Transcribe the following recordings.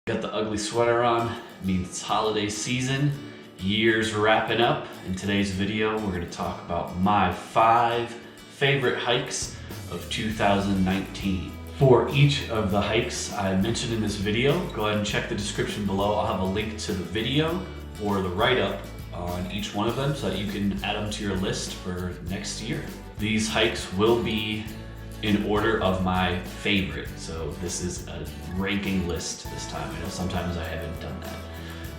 Got the ugly sweater on, means it's holiday season, year's wrapping up. In today's video, we're gonna talk about my 5 favorite hikes of 2019. For each of the hikes I mentioned in this video, go ahead and check the description below. I'll have a link to the video or the write-up on each one of them so that you can add them to your list for next year. These hikes will be in order of my favorite. So this is a ranking list this time. I know sometimes I haven't done that,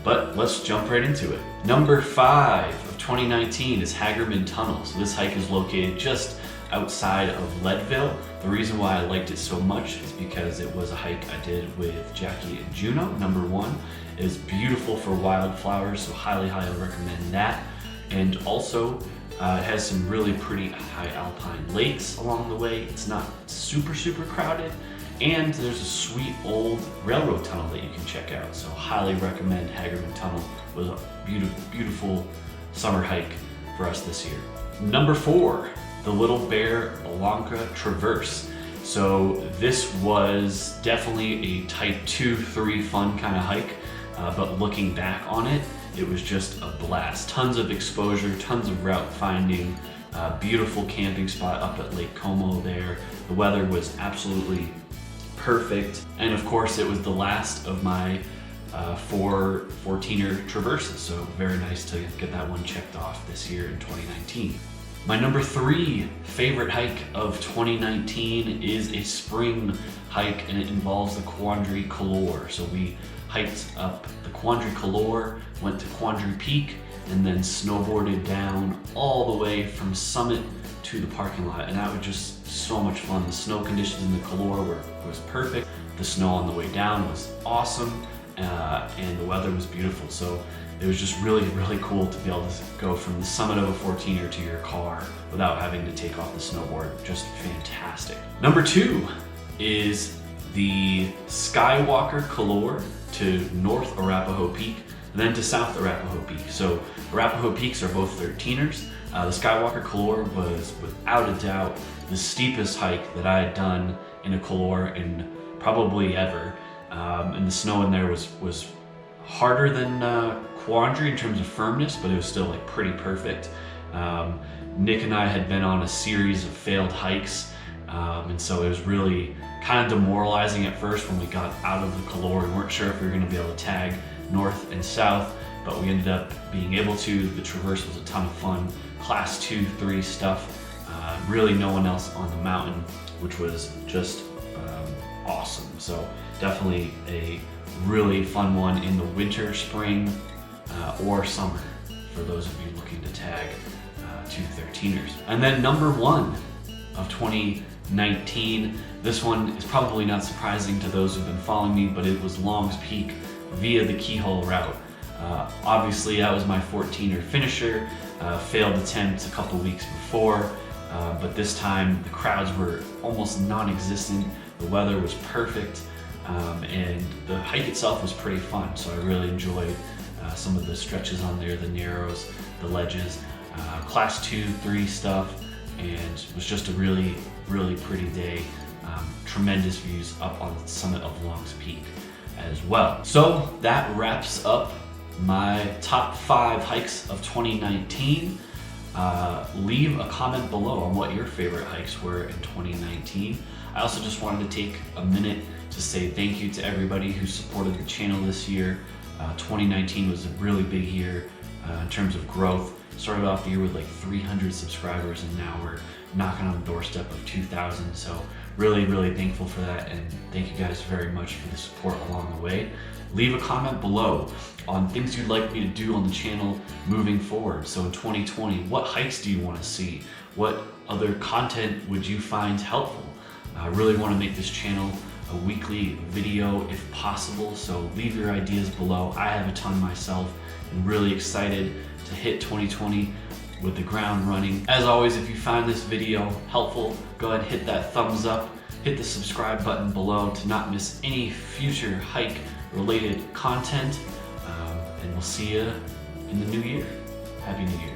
but let's jump right into it. Number 5 of 2019 is Hackerman Tunnel. So this hike is located just outside of Leadville. The reason why I liked it so much is because it was a hike I did with Jackie and Juno. Number 1 is beautiful for wildflowers, so highly recommend that. And also it has some really pretty high alpine lakes along the way. It's not super crowded, and there's a sweet old railroad tunnel that you can check out. So highly recommend Hackerman Tunnel. It was a beautiful summer hike for us this year. Number 4, the Little Bear Blanca Traverse. So this was definitely a type 2-3 fun kind of hike, but looking back on it, it was just a blast. Tons of exposure, tons of route finding, beautiful camping spot up at Lake Como there. The weather was absolutely perfect. And of course, it was the last of my 4 14er traverses. So very nice to get that one checked off this year in 2019. My number 3 favorite hike of 2019 is a spring hike, and it involves the Quandary Color. So we hiked up the Quandary Color, went to Quandary Peak, and then snowboarded down all the way from summit to the parking lot. And that was just so much fun. The snow conditions in the Color was perfect. The snow on the way down was awesome, and the weather was beautiful. So it was just really cool to be able to go from the summit of a 14er to your car without having to take off the snowboard. Just fantastic. Number 2 is the Skywalker Core to North Arapahoe Peak, then to South Arapahoe Peak. So Arapahoe Peaks are both 13ers. The Skywalker Core was without a doubt the steepest hike that I had done in a Core in probably ever. And the snow in there was harder than Quandary in terms of firmness, but it was still like pretty perfect. Nick and I had been on a series of failed hikes, and so it was really kind of demoralizing at first when we got out of the Color. We weren't sure if we were going to be able to tag north and south, but we ended up being able to. The traverse was a ton of fun, class 2-3 stuff. Really no one else on the mountain, which was just awesome. So definitely a really fun one in the winter, spring, or summer for those of you looking to tag 2 13ers. And then number 1 of 2019, this one is probably not surprising to those who've been following me, but it was Long's Peak via the Keyhole route. Obviously that was my 14er finisher, failed attempt a couple weeks before, but this time the crowds were almost non-existent, the weather was perfect, and the hike itself was pretty fun. So I really enjoyed some of the stretches on there, the narrows, the ledges, class 2-3 stuff, and it was just a really pretty day. Tremendous views up on the summit of Long's Peak as well. So that wraps up my top 5 hikes of 2019. Leave a comment below on what your favorite hikes were in 2019. I also just wanted to take a minute to say thank you to everybody who supported the channel this year. 2019 was a really big year in terms of growth. Started off the year with like 300 subscribers, and now we're knocking on the doorstep of 2,000. So really thankful for that, and thank you guys very much for the support along the way. Leave a comment below on things you'd like me to do on the channel moving forward. So in 2020, what hikes do you want to see? What other content would you find helpful? I really want to make this channel a weekly video if possible, so leave your ideas below. I have a ton myself, and really excited to hit 2020 with the ground running. As always, if you found this video helpful, go ahead and hit that thumbs up, hit the subscribe button below to not miss any future hike related content, and we'll see you in the new year. Happy New Year.